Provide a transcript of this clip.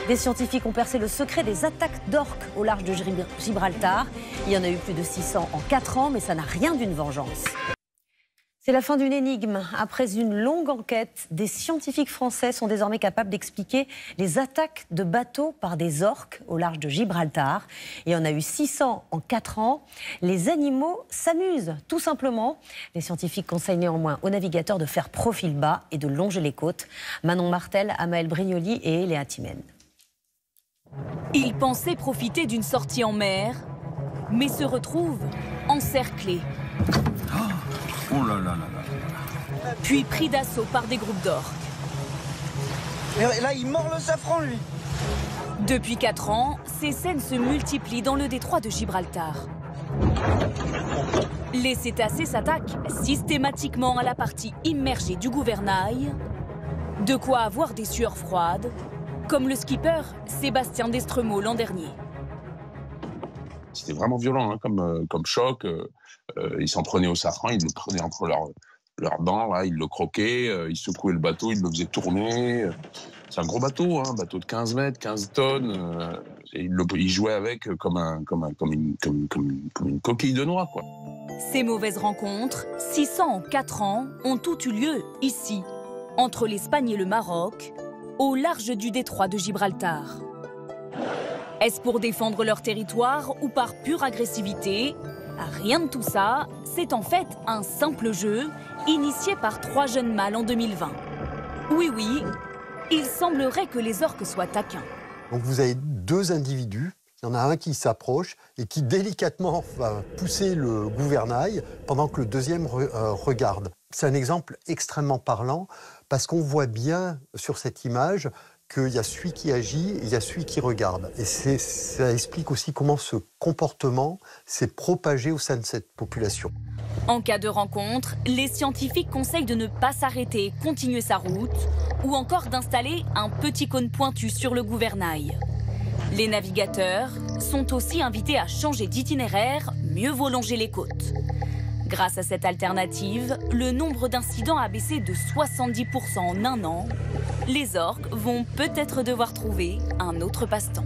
Des scientifiques ont percé le secret des attaques d'orques au large de Gibraltar. Il y en a eu plus de 600 en 4 ans, mais ça n'a rien d'une vengeance. C'est la fin d'une énigme. Après une longue enquête, des scientifiques français sont désormais capables d'expliquer les attaques de bateaux par des orques au large de Gibraltar. Il y en a eu 600 en 4 ans. Les animaux s'amusent, tout simplement. Les scientifiques conseillent néanmoins aux navigateurs de faire profil bas et de longer les côtes. Manon Martel, Amael Brignoli et Léa Timène. Ils pensaient profiter d'une sortie en mer, mais se retrouvent encerclés. Oh là là là là. Puis pris d'assaut par des groupes d'orques. Et là, il mord le safran, lui. Depuis 4 ans, ces scènes se multiplient dans le détroit de Gibraltar. Les cétacés s'attaquent systématiquement à la partie immergée du gouvernail. De quoi avoir des sueurs froides, comme le skipper Sébastien Destremaux l'an dernier. C'était vraiment violent hein, comme choc. Ils s'en prenaient au safran, ils le prenaient entre leurs dents, là, ils le croquaient, ils secouaient le bateau, ils le faisaient tourner. C'est un gros bateau, un bateau de 15 mètres, 15 tonnes. Ils jouaient avec comme une coquille de noix, quoi. Ces mauvaises rencontres, 600 en 4 ans, ont toutes eu lieu ici, entre l'Espagne et le Maroc, au large du détroit de Gibraltar. Est-ce pour défendre leur territoire ou par pure agressivité? Rien de tout ça, c'est en fait un simple jeu initié par 3 jeunes mâles en 2020. Oui, il semblerait que les orques soient taquins. Donc vous avez 2 individus, il y en a un qui s'approche et qui délicatement va pousser le gouvernail pendant que le deuxième regarde. C'est un exemple extrêmement parlant parce qu'on voit bien sur cette image qu'il y a celui qui agit et il y a celui qui regarde. Et ça explique aussi comment ce comportement s'est propagé au sein de cette population. En cas de rencontre, les scientifiques conseillent de ne pas s'arrêter et continuer sa route, ou encore d'installer un petit cône pointu sur le gouvernail. Les navigateurs sont aussi invités à changer d'itinéraire, mieux vaut longer les côtes. Grâce à cette alternative, le nombre d'incidents a baissé de 70% en 1 an. Les orques vont peut-être devoir trouver un autre passe-temps.